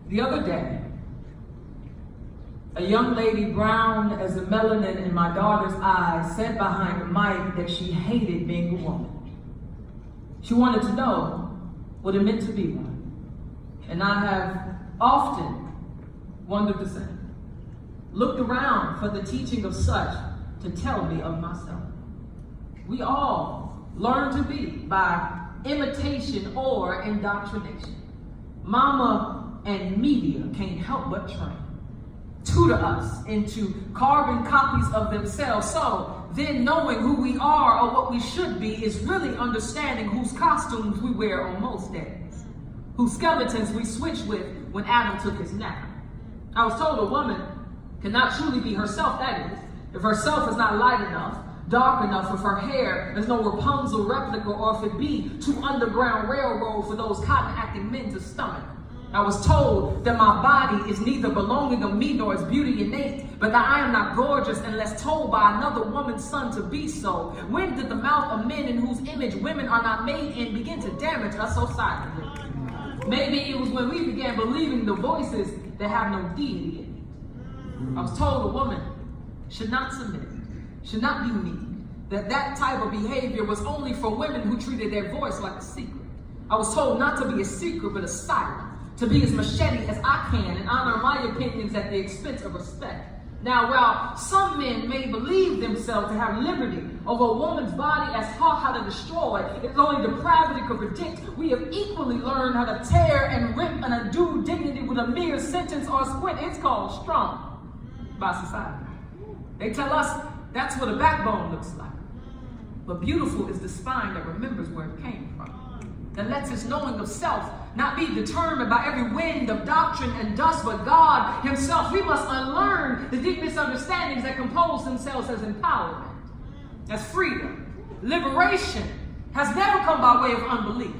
The other day, a young lady brown as the melanin in my daughter's eyes said behind the mic that she hated being a woman. She wanted to know what it meant to be one. And I have often wondered the same. Looked around for the teaching of such to tell me of myself. We all learn to be by imitation or indoctrination. Mama and media can't help but train, tutor us into carbon copies of themselves. So then knowing who we are or what we should be is really understanding whose costumes we wear on most days, whose skeletons we switch with when Adam took his nap. I was told a woman cannot truly be herself, that is, if her self is not light enough, dark enough, if her hair is no Rapunzel replica, or if it be too underground railroad for those cotton-acting men to stomach. I was told that my body is neither belonging of me nor its beauty innate, but that I am not gorgeous unless told by another woman's son to be so. When did the mouth of men in whose image women are not made in begin to damage us so silently? Maybe it was when we began believing the voices that have no deity in it. I was told a woman should not submit, should not be meek, that type of behavior was only for women who treated their voice like a secret. I was told not to be a secret but a silent, to be as machete as I can and honor my opinions at the expense of respect. Now, while some men may believe themselves to have liberty over a woman's body as taught how to destroy, if only depravity could predict, we have equally learned how to tear and rip and undo dignity with a mere sentence or squint. It's called strong by society. They tell us that's what a backbone looks like. But beautiful is the spine that remembers where it came from, that lets its knowing of self not be determined by every wind of doctrine and dust, but God himself. We must unlearn the deep misunderstandings that compose themselves as empowerment, as freedom. Liberation has never come by way of unbelief.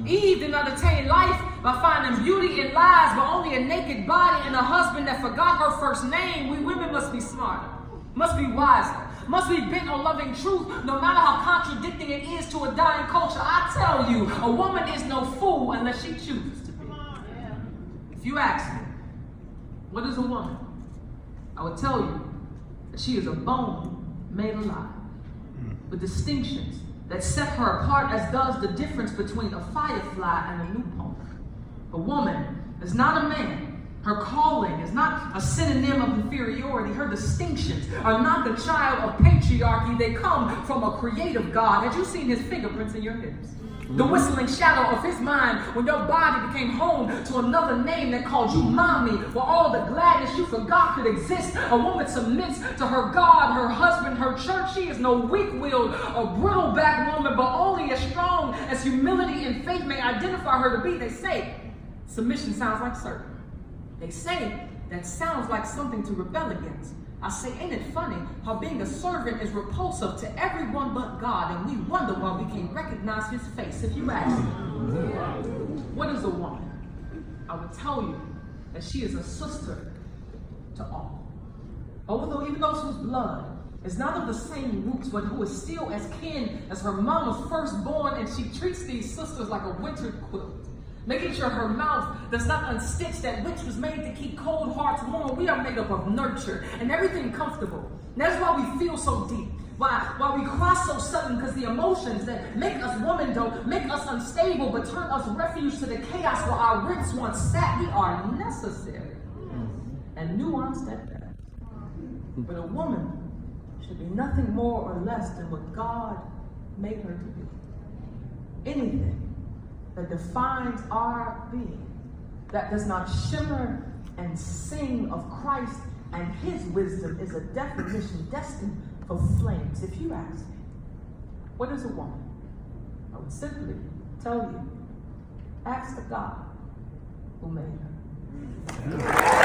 Eve did not attain life by finding beauty in lies, but only a naked body and a husband that forgot her first name. We women must be smarter, must be wiser, must be bent on loving truth, no matter how contradicting it is to a dying culture. I tell you, a woman is no fool unless she chooses to be. If you ask me, what is a woman? I would tell you that she is a bone made alive, with distinctions that set her apart as does the difference between a firefly and a new poem. A woman is not a man. Her calling is not a synonym of inferiority. Her distinctions are not the child of patriarchy. They come from a creative God. Had you seen his fingerprints in your hips? The whistling shadow of his mind when your body became home to another name that called you mommy, where all the gladness you forgot could exist. A woman submits to her God, her husband, her church. She is no weak-willed or brittle-backed woman, but only as strong as humility and faith may identify her to be. They say submission sounds like serving. They say that sounds like something to rebel against. I say, ain't it funny how being a servant is repulsive to everyone but God, and we wonder why we can't recognize his face. If you ask me, what is a woman? I would tell you that she is a sister to all. Although even those whose blood is not of the same roots, but who is still as kin as her mama's firstborn, and she treats these sisters like a winter quilt, making sure her mouth does not unstitch that which was made to keep cold hearts warm. We are made up of nurture and everything comfortable. And that's why we feel so deep. Why we cry so sudden, because the emotions that make us women don't make us unstable, but turn us refuge to the chaos where our ribs once sat. We are necessary and nuanced at that. But a woman should be nothing more or less than what God made her to be. Anything that defines our being, that does not shimmer and sing of Christ and his wisdom, is a definition destined for flames. If you ask me, what is a woman? I would simply tell you, ask the God who made her.